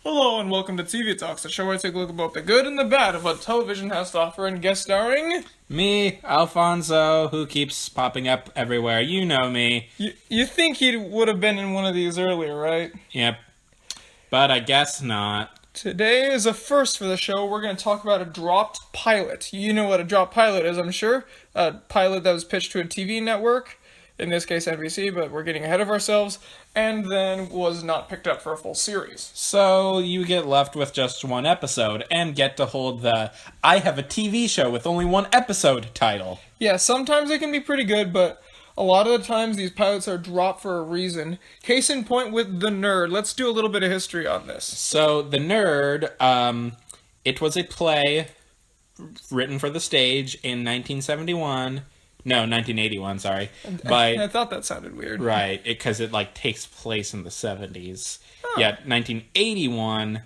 Hello and welcome to TV Talks, the show where I take a look at both the good and the bad of what television has to offer, and guest starring... Me, Alfonso, who keeps popping up everywhere. You know me. You think he would have been in one of these earlier, right? Yep. But I guess not. Today is a first for the show. We're going to talk about a dropped pilot. You know what a dropped pilot is, I'm sure. A pilot that was pitched to a TV network, in this case NBC, but we're getting ahead of ourselves, and then was not picked up for a full series. So you get left with just one episode and get to hold the I have a TV show with only one episode title. Yeah, sometimes it can be pretty good, but a lot of the times these pilots are dropped for a reason. Case in point with The Nerd. Let's do a little bit of history on this. So The Nerd, it was a play written for the stage in 1971. No, 1981, sorry. I thought that sounded weird. Right, because it takes place in the 70s. Oh. Yeah, 1981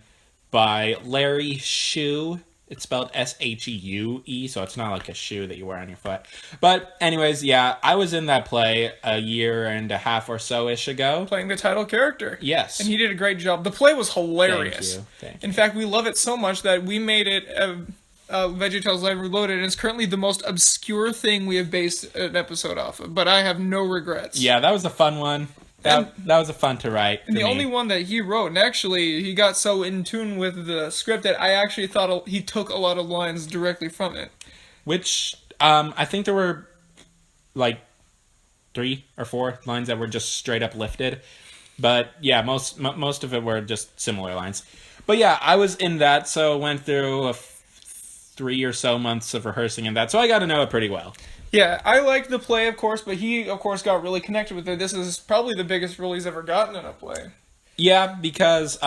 by Larry Shue. It's spelled S-H-U-E, so it's not like a shoe that you wear on your foot. But anyways, yeah, I was in that play a year and a half or so-ish ago. Playing the title character. Yes. And he did a great job. The play was hilarious. Thank you. In fact, we love it so much that we made it... VeggieTales Live Reloaded, and it's currently the most obscure thing we have based an episode off of, but I have no regrets. Yeah, that was a fun one. That was a fun to write. And the only one that he wrote, and actually he got so in tune with the script that I actually thought he took a lot of lines directly from it. Which, I think there were, 3 or 4 lines that were just straight up lifted. But yeah, most of it were just similar lines. But yeah, I was in that, so went through 3 or so months of rehearsing in that, so I got to know it pretty well. Yeah, I liked the play, of course, but he, of course, got really connected with it. This is probably the biggest role he's ever gotten in a play. Yeah, because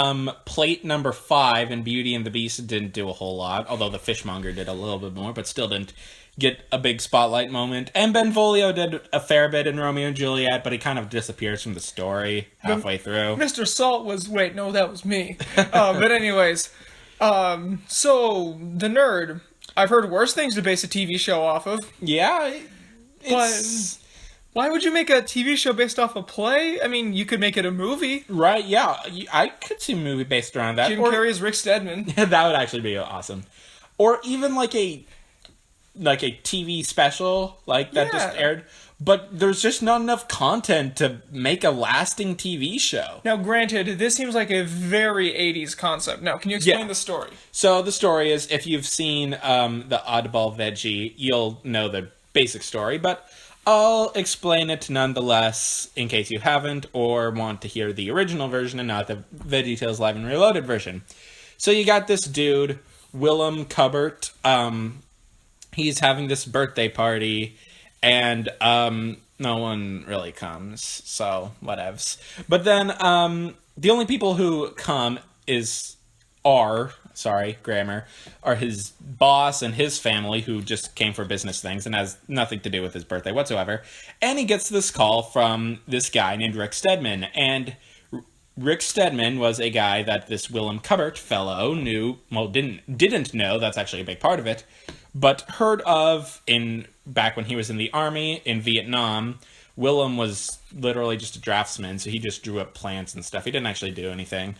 plate number 5 in Beauty and the Beast didn't do a whole lot, although the Fishmonger did a little bit more, but still didn't get a big spotlight moment. And Benvolio did a fair bit in Romeo and Juliet, but he kind of disappears from the story halfway through. Mr. Salt was... Wait, no, that was me. But anyways... So, The Nerd, I've heard worse things to base a TV show off of. Yeah, but why would you make a TV show based off a play? I mean, you could make it a movie. Right, yeah, I could see a movie based around that. Jim Carrey as Rick Steadman. That would actually be awesome. Or even like a TV special, that just aired. But there's just not enough content to make a lasting TV show. Now, granted, this seems like a very 80s concept. Now, can you explain the story? So the story is, if you've seen the Oddball Veggie, you'll know the basic story. But I'll explain it nonetheless, in case you haven't, or want to hear the original version and not the VeggieTales Live and Reloaded version. So you got this dude, Willem Cubbert. He's having this birthday party... And, no one really comes, so whatevs. But then, the only people who come are his boss and his family, who just came for business things and has nothing to do with his birthday whatsoever. And he gets this call from this guy named Rick Steadman, and Rick Steadman was a guy that this Willem Cubbert fellow didn't know, that's actually a big part of it, but heard of back when he was in the army in Vietnam. Willem was literally just a draftsman, so he just drew up plans and stuff. He didn't actually do anything.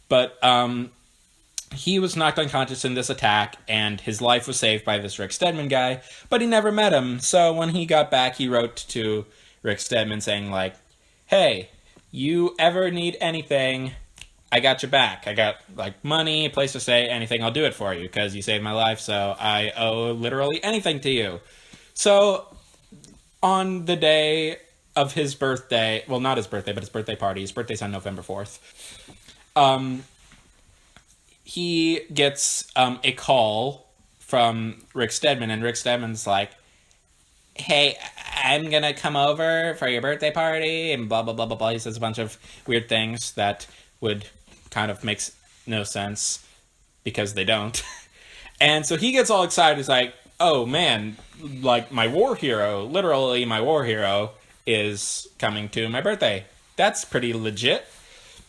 But he was knocked unconscious in this attack, and his life was saved by this Rick Steadman guy, but he never met him. So when he got back, he wrote to Rick Steadman saying, hey, you ever need anything, I got your back. I got, money, a place to stay, anything, I'll do it for you, because you saved my life, so I owe literally anything to you. So, on the day of his birthday, well, not his birthday, but his birthday party, his birthday's on November 4th, he gets a call from Rick Steadman, and Rick Steadman's like, hey, I'm gonna come over for your birthday party, and blah, blah, blah, blah, blah. He says a bunch of weird things that would kind of makes no sense, because they don't. And so he gets all excited, he's like, oh man, my war hero, literally my war hero, is coming to my birthday. That's pretty legit.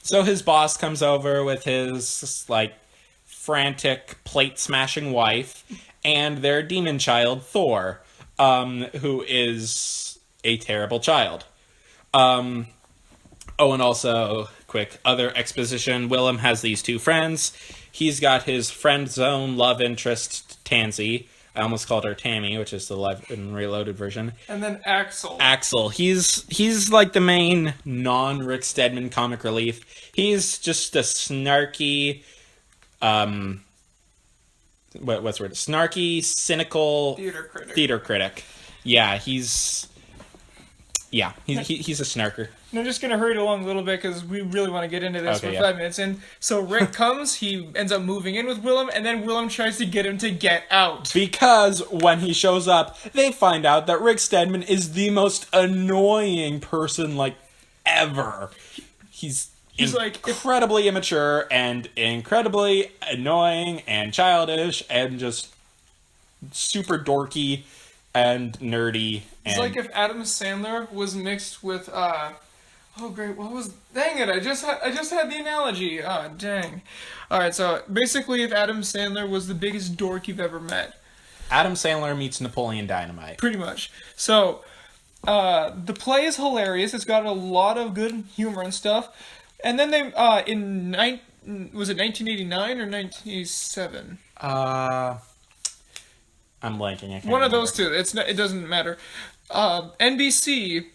So his boss comes over with his, frantic plate-smashing wife, and their demon child, Thor, who is a terrible child. Oh, and also, quick other exposition. Willem has these two friends. He's got his friend zone love interest, Tansy. I almost called her Tammy, which is the Live and Reloaded version. And then Axel. Axel. He's like the main non-Rick Steadman comic relief. He's just a snarky, what's the word? Snarky, cynical theater critic. Yeah, he's a snarker. And I'm just going to hurry it along a little bit because we really want to get into this for 5 minutes. And so Rick comes, he ends up moving in with Willem, and then Willem tries to get him to get out. Because when he shows up, they find out that Rick Steadman is the most annoying person, like, ever. He's like incredibly immature and incredibly annoying and childish and just super dorky and nerdy. It's like if Adam Sandler was mixed with oh great, dang it, I just had the analogy. Oh dang. Alright, so basically if Adam Sandler was the biggest dork you've ever met. Adam Sandler meets Napoleon Dynamite. Pretty much. So the play is hilarious. It's got a lot of good humor and stuff. And then they was it 1989 or 1987? I'm blanking. One of those two. It doesn't matter. NBC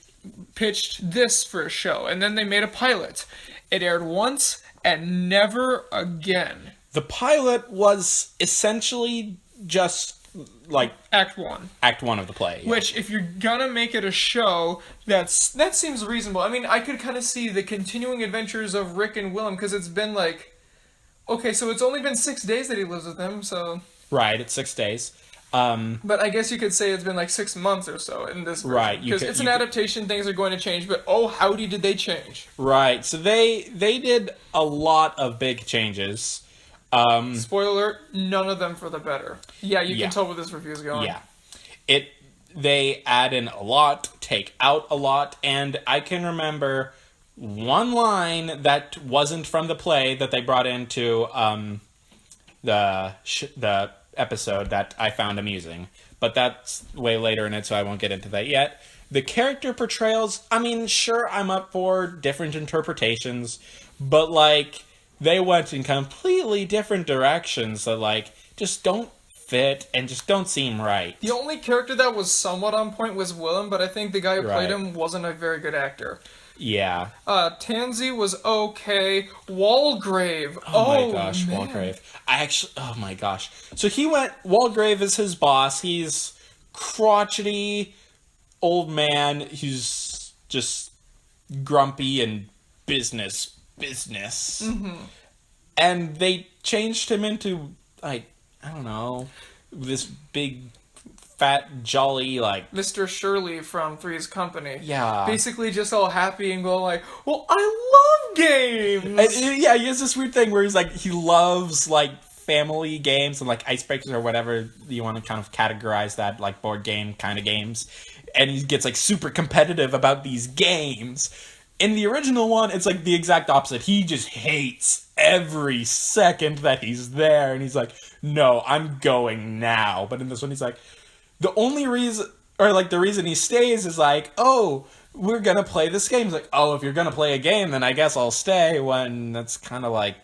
pitched this for a show, and then they made a pilot. It aired once and never again. The pilot was essentially just like Act 1 of the play, yeah. Which, if you're gonna make it a show, that seems reasonable. I mean, I could kind of see the continuing adventures of Rick and Willem, because it's been like, okay, so it's only been 6 days that he lives with them, so right, it's 6 days. But I guess you could say it's been like 6 months or so in this version. Right, because it's an adaptation, things are going to change, but oh howdy did they change. Right, so they did a lot of big changes. Spoiler alert, none of them for the better. Yeah, you can tell where this review is going. Yeah. They add in a lot, take out a lot, and I can remember one line that wasn't from the play that they brought into the episode that I found amusing. But that's way later in it, so I won't get into that yet. The character portrayals, I mean, sure, I'm up for different interpretations, but, like, they went in completely different directions that, like, just don't fit and just don't seem right. The only character that was somewhat on point was Willem, but I think the guy who played him wasn't a very good actor. Yeah. Tansy was okay. Walgrave. Oh my gosh, man. Walgrave. Oh my gosh. So Walgrave is his boss. He's crotchety old man who's just grumpy and business. Mm-hmm. And they changed him into, like, I don't know, this big, fat, jolly, like... Mr. Shirley from Three's Company. Yeah. Basically just all happy and going like, well, I love games! And, yeah, he has this weird thing where he's like, he loves, like, family games and, like, icebreakers or whatever you want to kind of categorize that, like, board game kind of games. And he gets, like, super competitive about these games. In the original one, it's like the exact opposite. He just hates every second that he's there, and he's like, no, I'm going now. But in this one, he's like, the only reason, or like the reason he stays is like, oh, we're gonna play this game. He's like, oh, if you're gonna play a game, then I guess I'll stay, when that's kind of like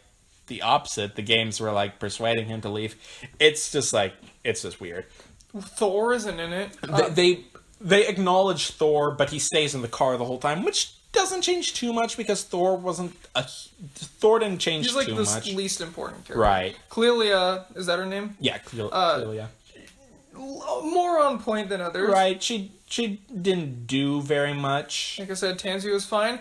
the opposite. The games were like persuading him to leave. It's just weird. Thor isn't in it. They acknowledge Thor, but he stays in the car the whole time, which doesn't change too much because Thor didn't change too much. He's like the least important character. Right. Clelia, is that her name? Yeah, Clelia. More on point than others. Right, she didn't do very much. Like I said, Tansy was fine.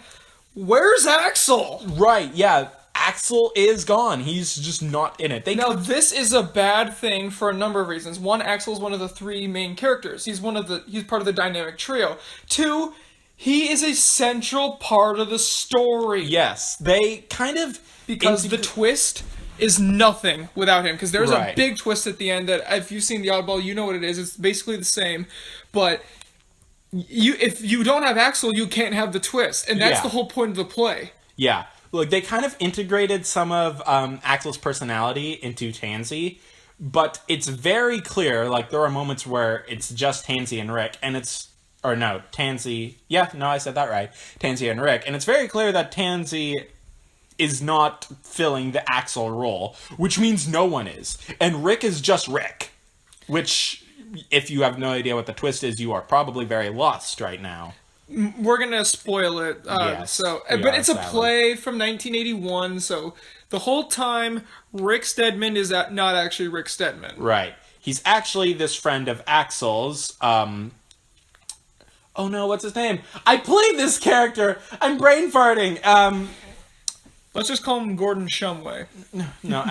Where's Axel? Right, yeah. Axel is gone. He's just not in it. Now, this is a bad thing for a number of reasons. One, Axel's one of the three main characters. He's part of the dynamic trio. Two, he is a central part of the story. Yes, they kind of... Because the twist is nothing without him. Because there's a big twist at the end that, if you've seen The Oddball, you know what it is. It's basically the same. But if you don't have Axel, you can't have the twist. And that's the whole point of the play. Yeah. Look, they kind of integrated some of Axel's personality into Tansy. But it's very clear, like, there are moments where it's just Tansy and Rick. And it's... Or no, Tansy... Yeah, no, I said that right. Tansy and Rick. And it's very clear that Tansy is not filling the Axel role, which means no one is. And Rick is just Rick, which, if you have no idea what the twist is, you are probably very lost right now. We're gonna spoil it. Yes, But it's a play from 1981, so the whole time Rick Steadman is not actually Rick Steadman. Right. He's actually this friend of Axel's. Oh no, what's his name? I played this character. I'm brain farting. Let's just call him Gordon Shumway. No,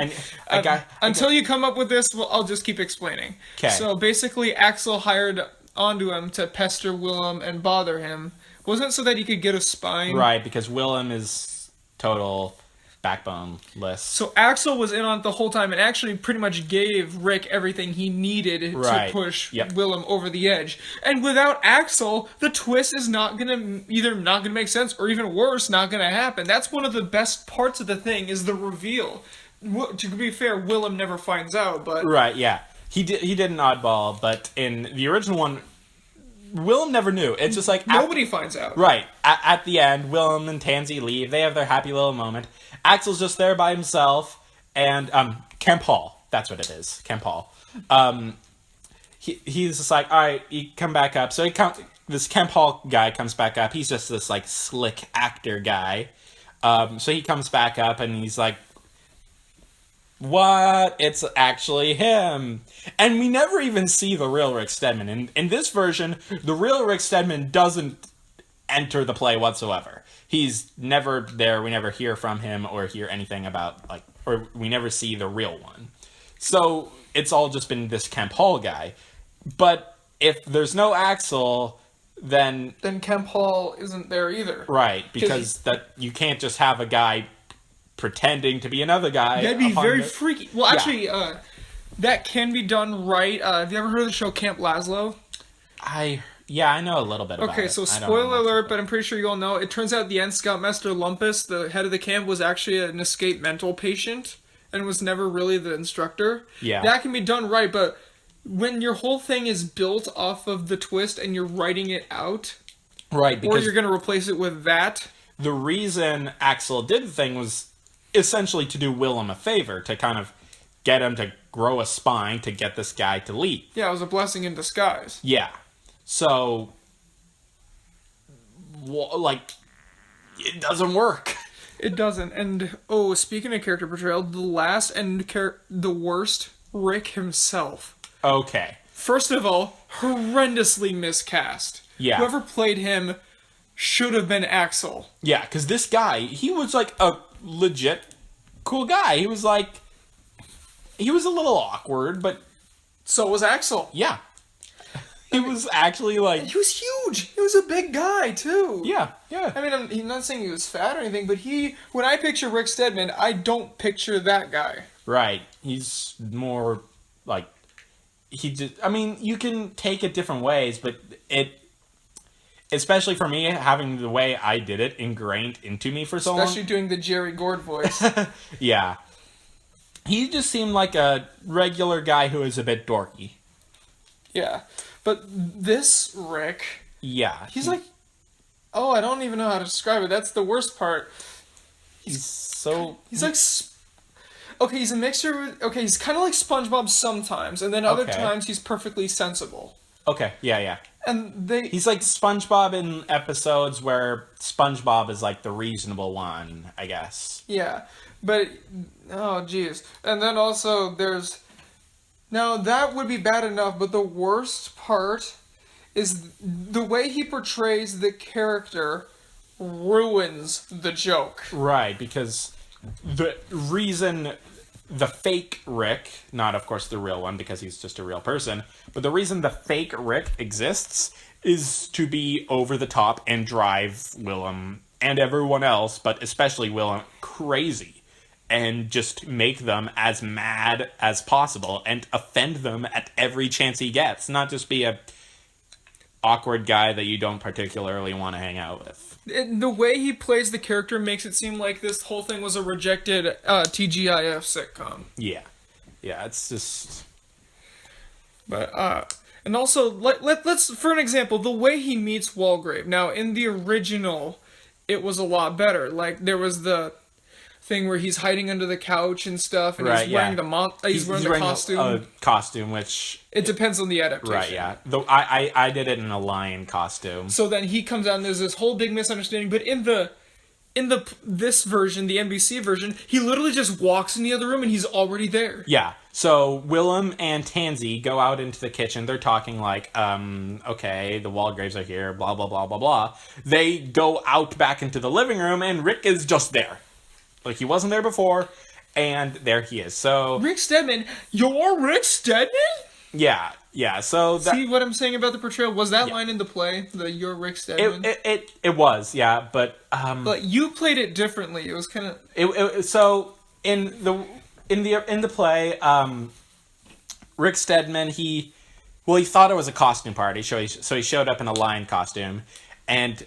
until you come up with this, I'll just keep explaining. Okay. So basically, Axel hired onto him to pester Willem and bother him. Wasn't it so that he could get a spine? Right, because Willem is total backboneless. So Axel was in on it the whole time and actually pretty much gave Rick everything he needed to push Willem over the edge. And without Axel, the twist is not gonna make sense, or even worse, not gonna happen. That's one of the best parts of the thing, is the reveal. To be fair, Willem never finds out, but right, yeah, he did an oddball, but in the original one, Willem never knew. It's just like nobody finds out. Right at the end, Willem and Tansy leave. They have their happy little moment. Axel's just there by himself, and Kemp Hall. That's what it is, Kemp Hall. He's just like, all right, you come back up. So this Kemp Hall guy comes back up. He's just this like slick actor guy. So he comes back up, and he's like, what? It's actually him. And we never even see the real Rick Steadman. In this version, the real Rick Steadman doesn't enter the play whatsoever. He's never there. We never hear from him or hear anything about, or we never see the real one. So it's all just been this Kemp Hall guy. But if there's no Axel, then Kemp Hall isn't there either. Right, because that you can't just have a guy pretending to be another guy. That'd be very freaky. Well, actually, that can be done right. Have you ever heard of the show Camp Lazlo? Yeah, I know a little bit about it. Okay, so spoiler alert, but I'm pretty sure you all know. It turns out at the end, Scoutmaster Lumpus, the head of the camp, was actually an escaped mental patient and was never really the instructor. Yeah. That can be done right, but when your whole thing is built off of the twist and you're writing it out, right, because or you're going to replace it with that. The reason Axel did the thing was essentially to do Willem a favor, to kind of get him to grow a spine to get this guy to leave. Yeah, it was a blessing in disguise. Yeah. So, it doesn't work. It doesn't. And, speaking of character portrayal, the last and the worst, Rick himself. Okay. First of all, horrendously miscast. Yeah. Whoever played him should have been Axel. Yeah, because this guy, he was like a legit cool guy. He was a little awkward, but... So was Axel. Yeah. He was actually like... He was huge. He was a big guy, too. Yeah. I mean, I'm not saying he was fat or anything, but when I picture Rick Steadman, I don't picture that guy. Right. He's more like... you can take it different ways, but especially for me, having the way I did it ingrained into me for so long. Especially doing the Jerry Gord voice. Yeah. He just seemed like a regular guy who was a bit dorky. Yeah. But this Rick... Yeah. He's like... Oh, I don't even know how to describe it. That's the worst part. He's like... Okay, he's a mixture with... Okay, he's kind of like SpongeBob sometimes, and then other times he's perfectly sensible. Okay, yeah. And He's like SpongeBob in episodes where SpongeBob is like the reasonable one, I guess. Yeah, but... Oh, jeez. And then also there's... Now, that would be bad enough, but the worst part is the way he portrays the character ruins the joke. Right, because the reason the fake Rick, not of course the real one because he's just a real person, but the reason the fake Rick exists is to be over the top and drive Willem and everyone else, but especially Willem, crazy. And just make them as mad as possible and offend them at every chance he gets. Not just be a awkward guy that you don't particularly want to hang out with. The way he plays the character makes it seem like this whole thing was a rejected TGIF sitcom. Yeah, it's just... But, and also, let's, for an example, the way he meets Walgrave. Now, in the original, it was a lot better. Like, there was thing where he's hiding under the couch and stuff, and Right, he's wearing yeah. he's wearing the costume. A costume, which it depends on the adaptation. Right, yeah. Though I did it in a lion costume. So then he comes out and there's this whole big misunderstanding, but in this version, the NBC version, he literally just walks in the other room and he's already there. Yeah. So Willem and Tansy go out into the kitchen. They're talking like, okay, the Walgraves are here, blah, blah, blah, blah, blah. They go out back into the living room and Rick is just there. Like, he wasn't there before, and there he is. So Rick Steadman? You're Rick Steadman? Yeah, yeah. So see what I'm saying about the portrayal? Was that line in the play? The "You're Rick Steadman"? It was, yeah, but you played it differently. It was kind of so in the play, Rick Steadman he thought it was a costume party, so he showed up in a lion costume, and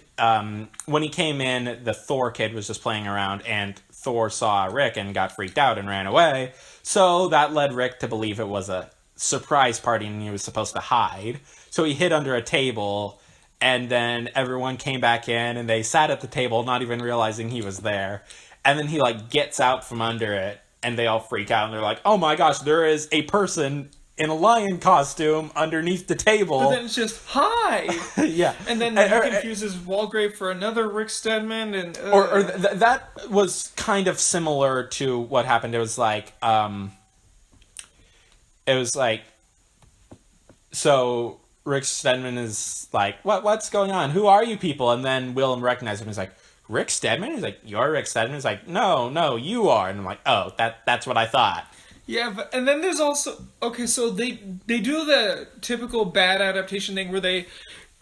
when he came in, the Thor kid was just playing around, and Thor saw Rick and got freaked out and ran away. So that led Rick to believe it was a surprise party and he was supposed to hide. So he hid under a table, and then everyone came back in and they sat at the table not even realizing he was there. And then he gets out from under it and they all freak out and they're like, oh my gosh, there is a person in a lion costume underneath the table. But then it's just, hi! Yeah. And then he confuses Walgrave for another Rick Steadman. And that was kind of similar to what happened. It was like, so Rick Steadman is like, what's going on? Who are you people? And then Willem recognizes him. He's like, Rick Steadman? He's like, you're Rick Steadman? He's like, no, you are. And I'm like, oh, that's what I thought. Yeah, and then there's also, okay, so they do the typical bad adaptation thing where they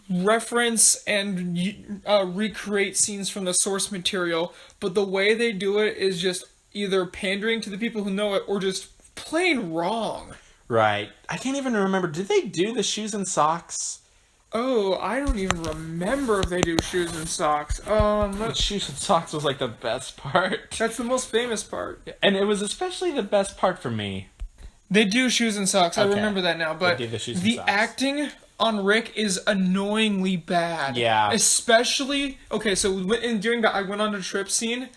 reference and recreate scenes from the source material, but the way they do it is just either pandering to the people who know it or just plain wrong. Right. I can't even remember. Did they do the shoes and socks? Oh, I don't even remember if they do shoes and socks. Shoes and socks was the best part. That's the most famous part. And it was especially the best part for me. They do shoes and socks. Okay. I remember that now. But the acting on Rick is annoyingly bad. Yeah. Especially, okay, so during the I went on a trip scene,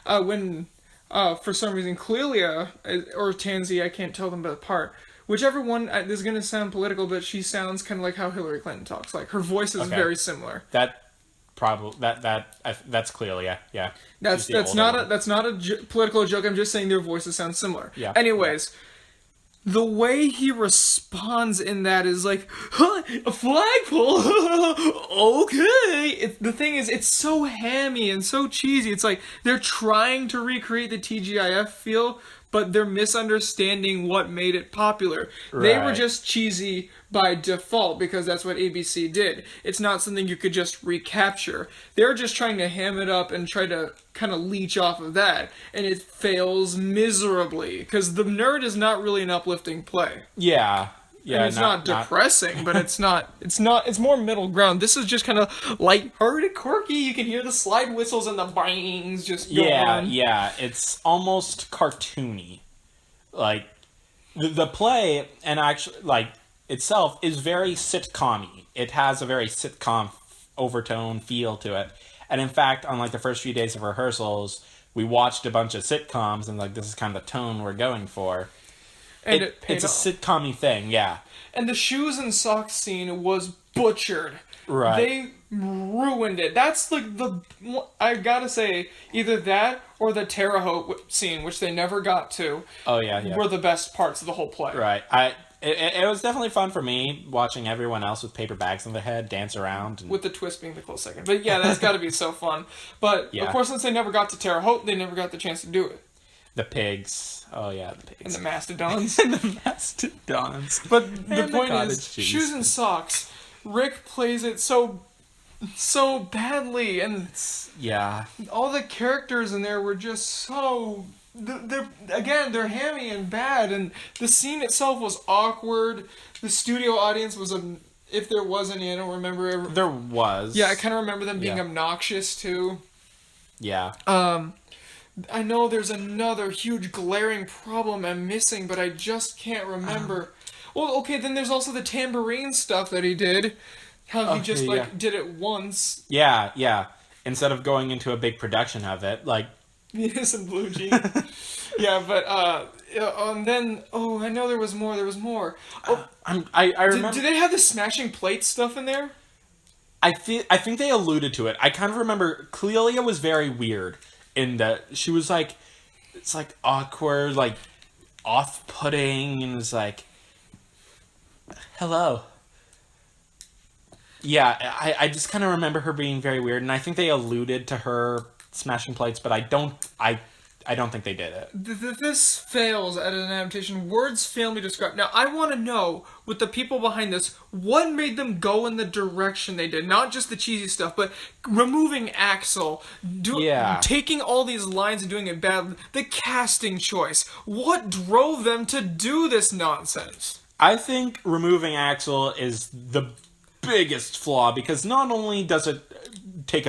when for some reason Clelia or Tansy, I can't tell them apart. Whichever one, this is going to sound political, but she sounds kind of like how Hillary Clinton talks. Her voice is very similar. That's Clelia, yeah. That's not a political joke. I'm just saying their voices sound similar. Yeah. Anyways, the way he responds in that is like, huh, a flagpole? Okay. The thing is, it's so hammy and so cheesy. It's like they're trying to recreate the TGIF feel, but they're misunderstanding what made it popular. Right. They were just cheesy by default because that's what ABC did. It's not something you could just recapture. They're just trying to ham it up and try to kind of leech off of that, and it fails miserably because The Nerd is not really an uplifting play. Yeah. Yeah, and it's not depressing, but it's more middle ground. This is just kind of lighthearted, quirky. You can hear the slide whistles and the bangs just going on. Yeah, it's almost cartoony. The play, and actually, itself is very sitcom-y. It has a very sitcom overtone feel to it. And in fact, on the first few days of rehearsals, we watched a bunch of sitcoms, and this is kind of the tone we're going for. And it's a sitcom-y thing, yeah. And the shoes and socks scene was butchered. Right. They ruined it. That's I gotta say, either that or the Terre Haute scene, which they never got to. Oh, yeah. Were the best parts of the whole play. Right. It was definitely fun for me watching everyone else with paper bags on their head dance around. With the twist being the close second. But yeah, that's gotta be so fun. But, of course, since they never got to Terre Haute, they never got the chance to do it. The pigs. Oh, yeah, the pigs. And the mastodons. But the point is, shoes and socks, Rick plays it so badly, and all the characters in there were just so... They're hammy and bad, and the scene itself was awkward. The studio audience was if there was any, I don't remember. There was. Yeah, I kind of remember them being obnoxious, too. Yeah. I know there's another huge glaring problem I'm missing, but I just can't remember. Well, okay, then there's also the tambourine stuff that he did. How he did it once. Yeah. Instead of going into a big production of it, Venus and blue jeans. Yeah, but and then I know there was more. There was more. Oh, I remember. do they have the smashing plates stuff in there? I think they alluded to it. I kind of remember Clelia was very weird in that she was like, it's like awkward, like off-putting, and it's like, hello. Yeah, I just kind of remember her being very weird, and I think they alluded to her smashing plates, but I don't think they did it. This fails at an adaptation. Words fail me to describe. Now, I want to know, with the people behind this, what made them go in the direction they did? Not just the cheesy stuff, but removing Axel, taking all these lines and doing it bad. The casting choice. What drove them to do this nonsense? I think removing Axel is the biggest flaw, because not only does it take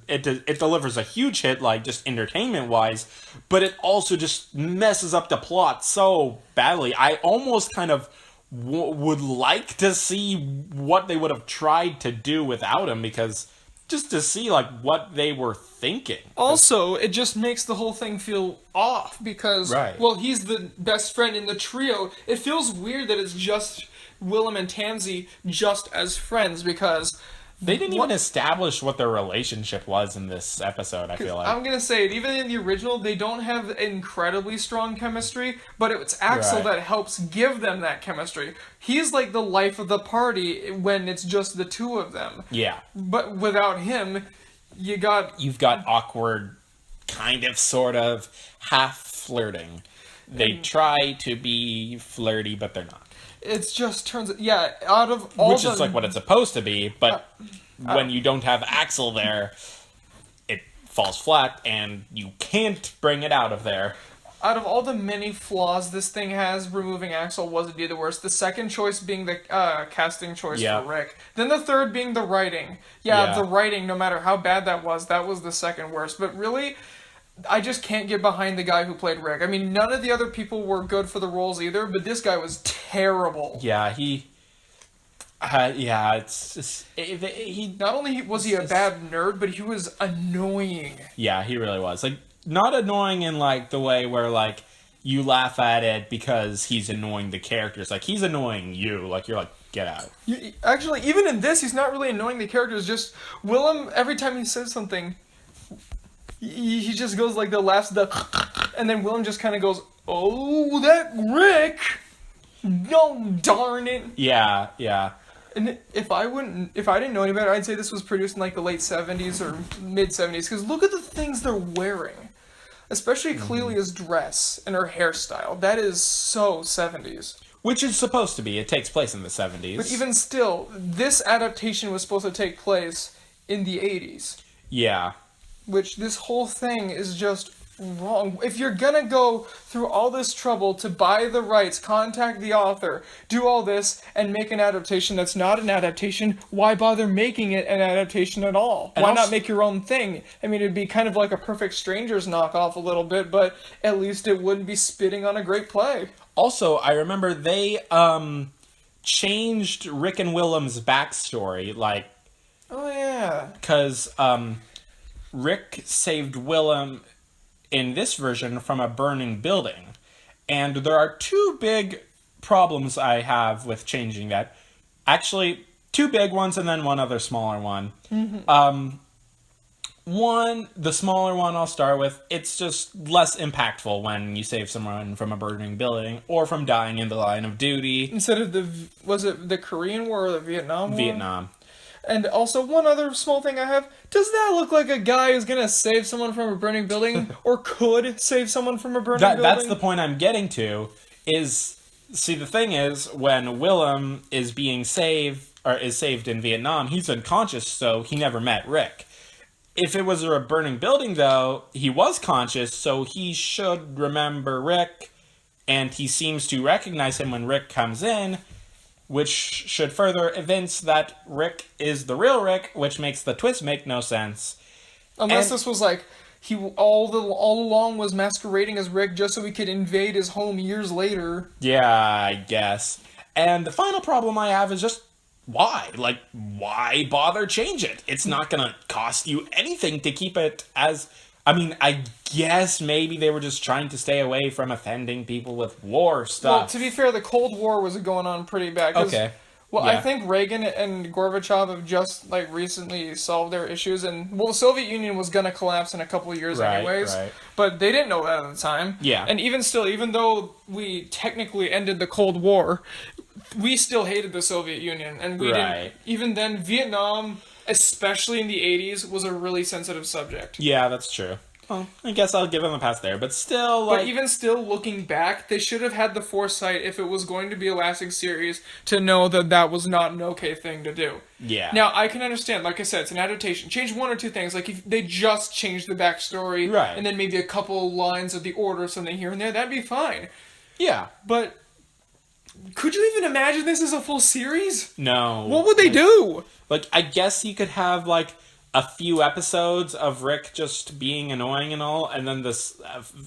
it delivers a huge hit, like, just entertainment-wise, but it also just messes up the plot so badly. I almost kind of would like to see what they would have tried to do without him, because just to see, like, what they were thinking. Also, it just makes the whole thing feel off, because, well, he's the best friend in the trio. It feels weird that it's just Willem and Tansy just as friends, because they didn't even establish what their relationship was in this episode, I feel like. I'm going to say it, even in the original, they don't have incredibly strong chemistry, but it's Axel that helps give them that chemistry. He's like the life of the party when it's just the two of them. Yeah. But without him, you've got awkward, kind of, sort of, half flirting. They try to be flirty, but they're not. It just turns... Yeah, out of all Which is like what it's supposed to be, but when you don't have Axel there, it falls flat, and you can't bring it out of there. Out of all the many flaws this thing has, removing Axel was indeed the worst. The second choice being the casting choice for Rick. Then the third being the writing. The writing, no matter how bad that was the second worst. But really, I just can't get behind the guy who played Rick. I mean, none of the other people were good for the roles either, but this guy was terrible. Yeah, it's just... He not only was he a bad nerd, but he was annoying. Yeah, he really was. Like, not annoying in, like, the way where, like, you laugh at it because he's annoying the characters. Like, he's annoying you. Like, you're like, get out. Actually, even in this, he's not really annoying the characters. Just Willem, every time he says something, he just goes like the last, and then Willem just kind of goes, "Oh, that Rick! No, darn it!" Yeah. And if I didn't know any better, I'd say this was produced in like the late 70s or mid 70s. Because look at the things they're wearing, especially Clelia's dress and her hairstyle. That is so 70s. Which is supposed to be. It takes place in the 70s. But even still, this adaptation was supposed to take place in the 80s. Yeah. Which this whole thing is just wrong. If you're gonna go through all this trouble to buy the rights, contact the author, do all this, and make an adaptation that's not an adaptation, why bother making it an adaptation at all? Why not make your own thing? I mean, it'd be kind of like a Perfect Strangers knockoff a little bit, but at least it wouldn't be spitting on a great play. Also, I remember they changed Rick and Willem's backstory, like... Oh, yeah. Because Rick saved Willem in this version from a burning building. And there are two big problems I have with changing that. Actually, two big ones and then one other smaller one. Mm-hmm. The smaller one I'll start with, it's just less impactful when you save someone from a burning building or from dying in the line of duty. Instead of was it the Korean War or the Vietnam War? Vietnam. And also, one other small thing I have, does that look like a guy who's gonna save someone from a burning building, or could save someone from a burning building? That's the point I'm getting to, see, the thing is, when Willem is saved in Vietnam, he's unconscious, so he never met Rick. If it was a burning building, though, he was conscious, so he should remember Rick, and he seems to recognize him when Rick comes in, which should further evince that Rick is the real Rick, which makes the twist make no sense. Unless this was like, he all along was masquerading as Rick just so he could invade his home years later. Yeah, I guess. And the final problem I have is just, why? Like, why bother change it? It's not gonna cost you anything to keep it as I mean, I guess maybe they were just trying to stay away from offending people with war stuff. Well, to be fair, the Cold War was going on pretty bad. Okay. Well, Yeah. I think Reagan and Gorbachev have just like recently solved their issues, and well, the Soviet Union was gonna collapse in a couple of years anyways, right. but they didn't know that at the time. Yeah. And even still, even though we technically ended the Cold War, we still hated the Soviet Union, and we didn't. Right. Even then, Vietnam, especially in the '80s, was a really sensitive subject. Yeah, that's true. Well, I guess I'll give them a pass there, but still, like... But even still, looking back, they should have had the foresight, if it was going to be a lasting series, to know that that was not an okay thing to do. Yeah. Now, I can understand, like I said, it's an adaptation. Change one or two things, like if they just changed the backstory, Right. and then maybe a couple lines of the order or something here and there, that'd be fine. Yeah. But could you even imagine this as a full series? No. What would they do? Like, I guess you could have, like, a few episodes of Rick just being annoying and all, and then this,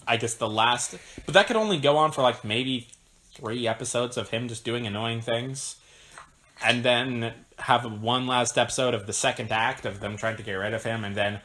I guess the last... But that could only go on for, like, maybe 3 episodes of him just doing annoying things. And then have one last episode of the second act of them trying to get rid of him, and then...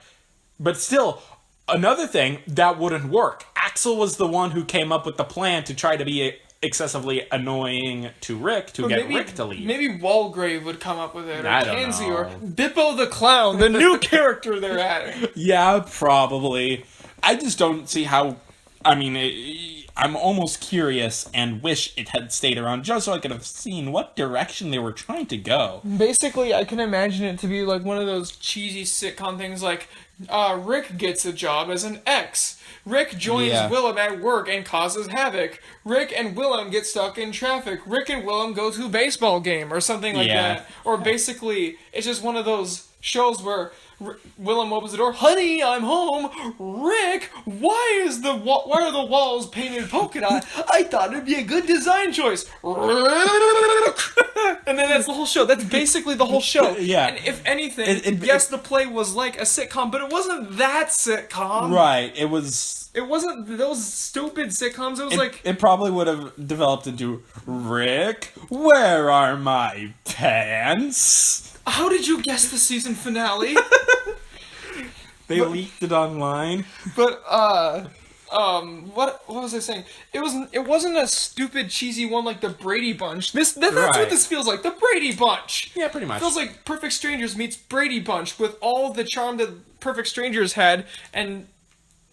But still, another thing, that wouldn't work. Axel was the one who came up with the plan to try to be excessively annoying to Rick to get Rick to leave. Maybe Walgrave would come up with it, or I don't Tansy, know. or Bippo the Clown, the new character they're adding. Yeah, probably. I just don't see how... I mean, I'm almost curious and wish it had stayed around just so I could have seen what direction they were trying to go. Basically, I can imagine it to be like one of those cheesy sitcom things like, Rick gets a job as an ex. Rick joins Willem at work and causes havoc. Rick and Willem get stuck in traffic. Rick and Willem go to a baseball game or something like that. Or basically, it's just one of those shows where Willem opens the door. Honey, I'm home. Rick, why are the walls painted polka dot? I thought it'd be a good design choice. And then that's the whole show. That's basically the whole show. Yeah. And if anything, yes, the play was like a sitcom, but it wasn't that sitcom. Right, it was... It wasn't those stupid sitcoms. It was like... It probably would have developed into, Rick, where are my pants? How did you guess the season finale? They leaked it online. But, what was I saying? It wasn't a stupid, cheesy one like the Brady Bunch. That's what this feels like. The Brady Bunch. Yeah, pretty much. It feels like Perfect Strangers meets Brady Bunch with all the charm that Perfect Strangers had, and...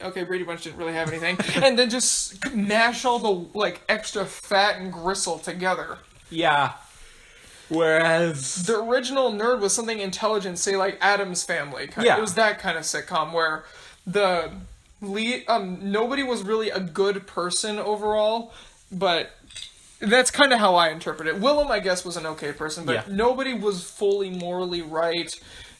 Okay, Brady Bunch didn't really have anything. And then just mash all the, like, extra fat and gristle together. Yeah. Whereas... The original Nerd was something intelligent, say, like, Addams Family. Yeah. It was that kind of sitcom where the lead... nobody was really a good person overall, but... That's kind of how I interpret it. Willem, I guess, was an okay person, but nobody was fully morally right.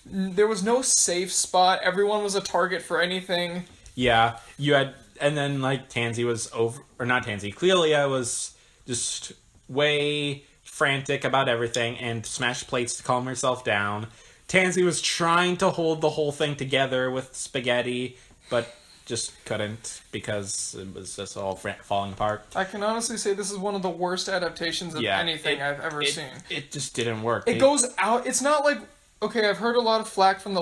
There was no safe spot. Everyone was a target for anything. Yeah, you had, and then, like, Tansy was or not Tansy, Clelia was just way frantic about everything and smashed plates to calm herself down. Tansy was trying to hold the whole thing together with Spaghetti, but just couldn't because it was just all falling apart. I can honestly say this is one of the worst adaptations of anything I've ever seen. It just didn't work. It goes out, it's not like... Okay, I've heard a lot of flack from the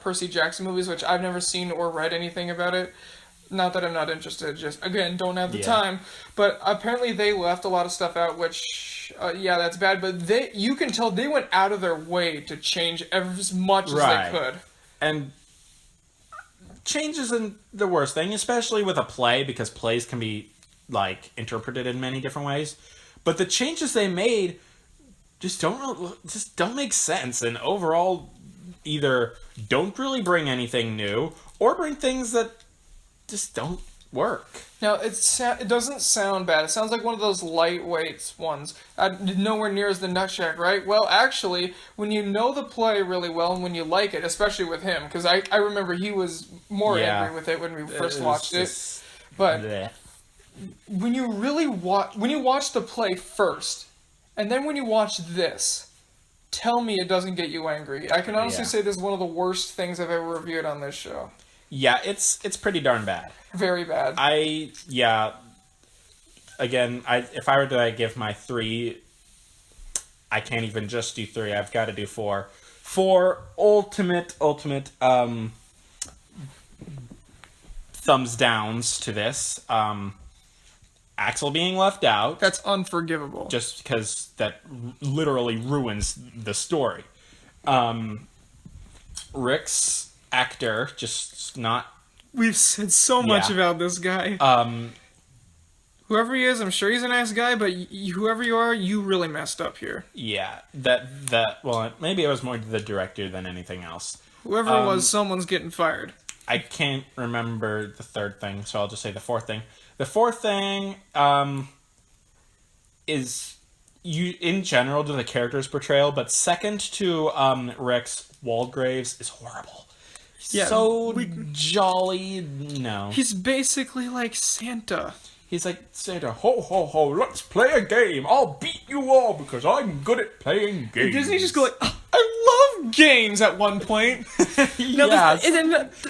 Percy Jackson movies, which I've never seen or read anything about it. Not that I'm not interested, just, again, don't have the time. But apparently they left a lot of stuff out, which, that's bad. But you can tell they went out of their way to change as much as they could. And change isn't the worst thing, especially with a play, because plays can be, like, interpreted in many different ways. But the changes they made... just don't make sense, and overall either don't really bring anything new or bring things that just don't work. Now, it doesn't sound bad. It sounds like one of those lightweight ones. Nowhere near as the Nutshack, right? Well, actually, when you know the play really well and when you like it, especially with him, because I remember he was more angry with it when we first watched it. But when you really watch the play first, and then when you watch this, tell me it doesn't get you angry. I can honestly say this is one of the worst things I've ever reviewed on this show. Yeah, it's pretty darn bad. Very bad. Again, if I were to give my 3, I can't even just do 3. I've got to do 4. For ultimate thumbs downs to this. Axel being left out. That's unforgivable. Just because that literally ruins the story. Rick's actor just not... We've said so much about this guy. Whoever he is, I'm sure he's a nice guy, but whoever you are, you really messed up here. Yeah, well, maybe it was more the director than anything else. Whoever it was, someone's getting fired. I can't remember the third thing, so I'll just say the fourth thing. The fourth thing is in general to the character's portrayal, but second to Rick's, Walgraves is horrible. Yeah, so jolly. No, he's basically like Santa. He's like, Santa, ho, ho, ho, let's play a game. I'll beat you all because I'm good at playing games. Doesn't he just go like, I love games at one point? Yeah.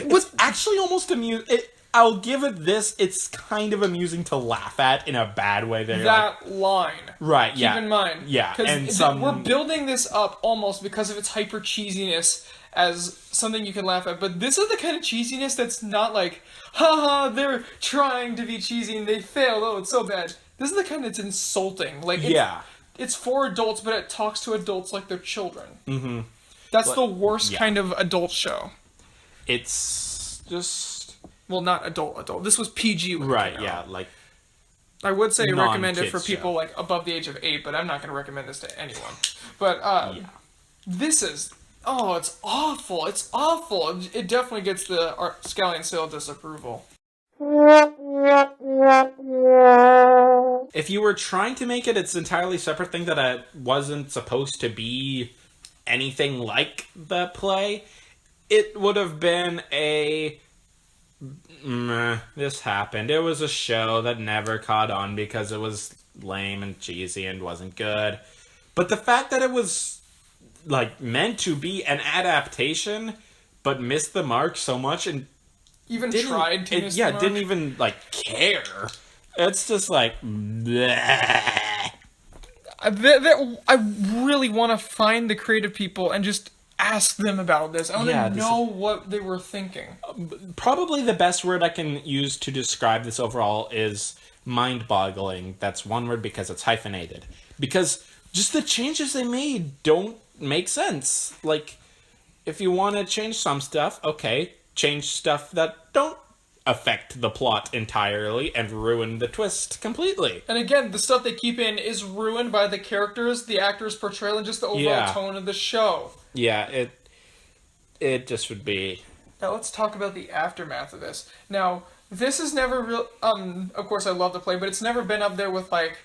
What's actually almost amusing, I'll give it this, it's kind of amusing to laugh at in a bad way. That line. Right, yeah. Keep in mind. Yeah. Because we're building this up almost because of its hyper cheesiness as something you can laugh at, but this is the kind of cheesiness that's not like, haha, they're trying to be cheesy and they failed, oh, it's so bad. This is the kind that's insulting. Like, it's for adults, but it talks to adults like they're children. Mm-hmm. That's the worst kind of adult show. It's just... Well, not adult. This was PG when right, it came yeah, out. like... I would say recommend it for people like above the age of 8, but I'm not going to recommend this to anyone. But this is... Oh, it's awful. It's awful. It definitely gets the Scallion Sale disapproval. If you were trying to make it its entirely separate thing that it wasn't supposed to be anything like the play, it would have been a... this happened. It was a show that never caught on because it was lame and cheesy and wasn't good. But the fact that it was... like meant to be an adaptation, but missed the mark so much and even tried to miss the mark. Didn't even like care. It's just like bleh. I really want to find the creative people and just ask them about this. I want to know what they were thinking. Probably the best word I can use to describe this overall is mind-boggling. That's one word because it's hyphenated. Because just the changes they made don't make sense. Like, if you want to change some stuff, okay, change stuff that don't affect the plot entirely and ruin the twist completely. And again, the stuff they keep in is ruined by the characters, the actors' portrayal, and just the overall tone of the show. Yeah, it just would be... Now let's talk about the aftermath of this. Now, this is never real... of course I love the play, but it's never been up there with, like...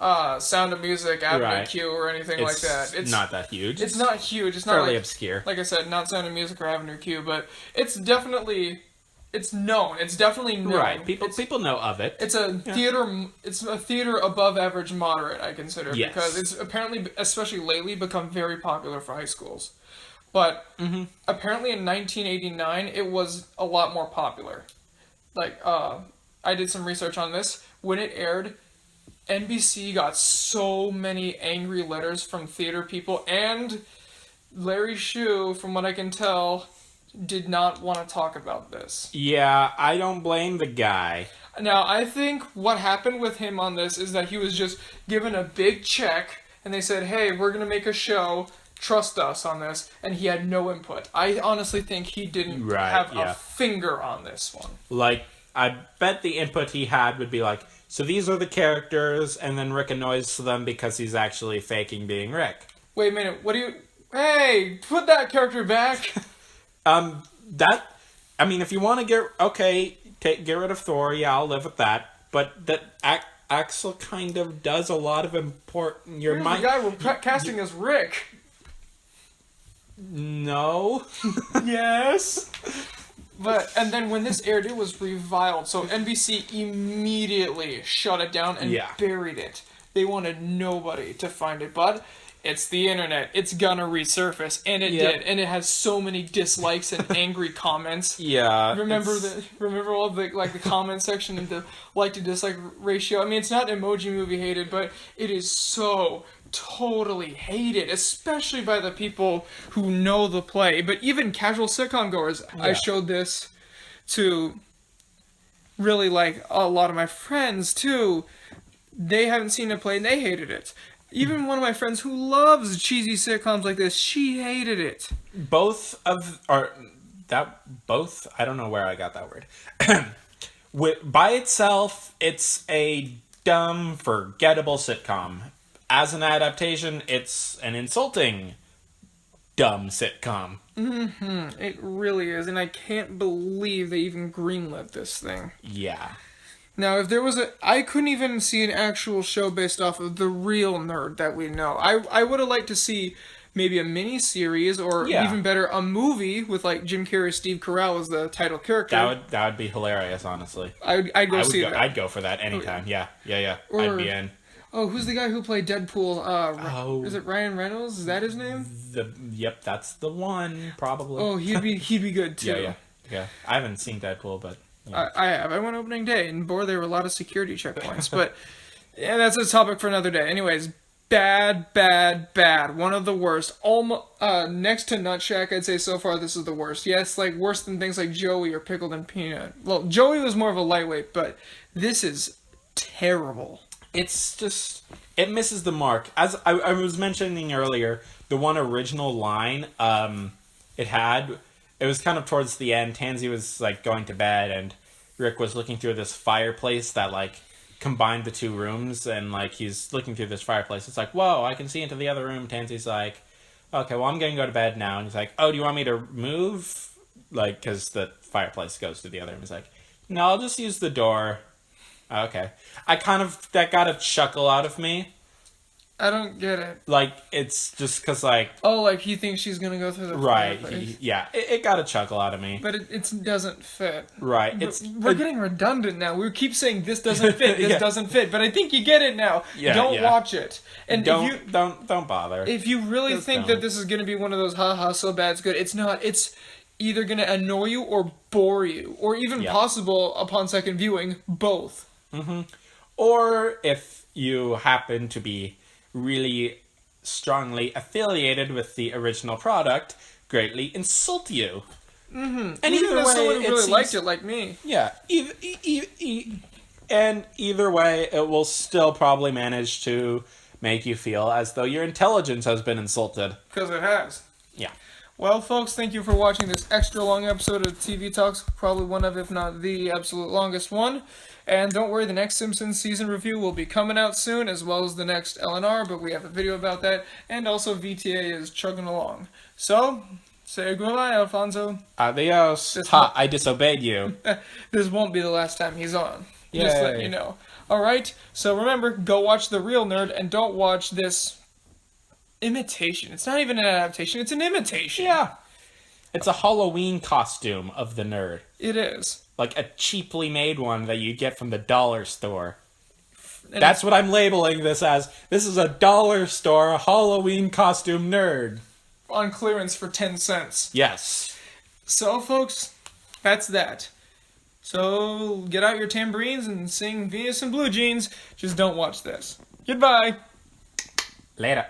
Sound of Music, Avenue Q, or anything like that. It's not that huge. It's not huge. It's not fairly obscure. Like I said, not Sound of Music or Avenue Q, but it's definitely known. It's definitely known. Right. People know of it. It's a theater. It's a theater above average moderate, I consider, because it's apparently, especially lately, become very popular for high schools. But apparently, in 1989, it was a lot more popular. Like, I did some research on this when it aired. NBC got so many angry letters from theater people, and Larry Shue, from what I can tell, did not want to talk about this. Yeah, I don't blame the guy. Now, I think what happened with him on this is that he was just given a big check, and they said, hey, we're going to make a show, trust us on this, and he had no input. I honestly think he didn't have a finger on this one. Like, I bet the input he had would be like, so these are the characters, and then Rick annoys them because he's actually faking being Rick. Wait a minute, what do you... Hey, put that character back! I mean, if you want to get rid of Thor, yeah, I'll live with that. But that Axel kind of does a lot of important... Here's the guy we're casting as Rick. No. Yes. And then when this aired, it was reviled. So NBC immediately shut it down and buried it. They wanted nobody to find it, but it's the internet. It's gonna resurface, and it did. And it has so many dislikes and angry comments. Yeah. Remember all the the comment section and the like to dislike ratio. I mean, it's not Emoji Movie hated, but it is so totally hated, especially by the people who know the play. But even casual sitcom goers, I showed this to really like a lot of my friends too. They haven't seen it played and they hated it. Even one of my friends who loves cheesy sitcoms like this, she hated it. Both, I don't know where I got that word. By itself, it's a dumb, forgettable sitcom. As an adaptation, it's an insulting, dumb sitcom. It really is, and I can't believe they even greenlit this thing. Yeah. Now, if there was I couldn't even see an actual show based off of the real Nerd that we know. I would have liked to see maybe a mini series, or even better, a movie with like Jim Carrey, Steve Carell as the title character. That would be hilarious, honestly. I'd go see that. I'd go for that anytime. Yeah. I'd be in. Oh, who's the guy who played Deadpool? Is it Ryan Reynolds? Is that his name? Yep, that's the one, probably. Oh, he'd be good too. Yeah. I haven't seen Deadpool, but yeah. I have. I went opening day, and boy, there were a lot of security checkpoints. But yeah, that's a topic for another day. Anyways, bad. One of the worst. Almost next to Nut Shack, I'd say so far this is the worst. Yes, like worse than things like Joey or Pickled and Peanut. Well, Joey was more of a lightweight, but this is terrible. It's just, it misses the mark. As I was mentioning earlier, the one original line it was kind of towards the end. Tansy was like going to bed, and Rick was looking through this fireplace that like combined the two rooms, and like he's looking through this fireplace. It's like, whoa, I can see into the other room. Tansy's like, okay, well, I'm gonna go to bed now. And he's like, oh, do you want me to move? Like, because the fireplace goes to the other room. He's like, no, I'll just use the door. Okay. That got a chuckle out of me. I don't get it. Like, it's just because, like... Oh, like he thinks she's going to go through the fireplace. Yeah. It got a chuckle out of me. But it doesn't fit. Right. We're getting redundant now. We keep saying this doesn't fit, this doesn't fit. But I think you get it now. Yeah, don't watch it. And don't bother. If you really think that this is going to be one of those, haha, so bad it's good, it's not. It's either going to annoy you or bore you. Or even possible, upon second viewing, both. Mm-hmm. Or if you happen to be really strongly affiliated with the original product, greatly insult you. Mm-hmm. And either way, someone who really liked it, like me. Yeah. And either way, it will still probably manage to make you feel as though your intelligence has been insulted. Because it has. Yeah. Well, folks, thank you for watching this extra long episode of TV Talks. Probably one of, if not the absolute longest one. And don't worry, the next Simpsons season review will be coming out soon, as well as the next LNR, but we have a video about that. And also VTA is chugging along. So, say goodbye, Alfonso. Adios. I disobeyed you. This won't be the last time he's on. Yay. Just letting you know. Alright, so remember, go watch The Real Nerd, and don't watch this imitation. It's not even an adaptation, it's an imitation. Yeah. It's a Halloween costume of the nerd. It is. Like a cheaply made one that you get from the dollar store. And that's what I'm labeling this as. This is a dollar store Halloween costume nerd. On clearance for 10 cents. Yes. So, folks, that's that. So, get out your tambourines and sing Venus in Blue Jeans. Just don't watch this. Goodbye. Later.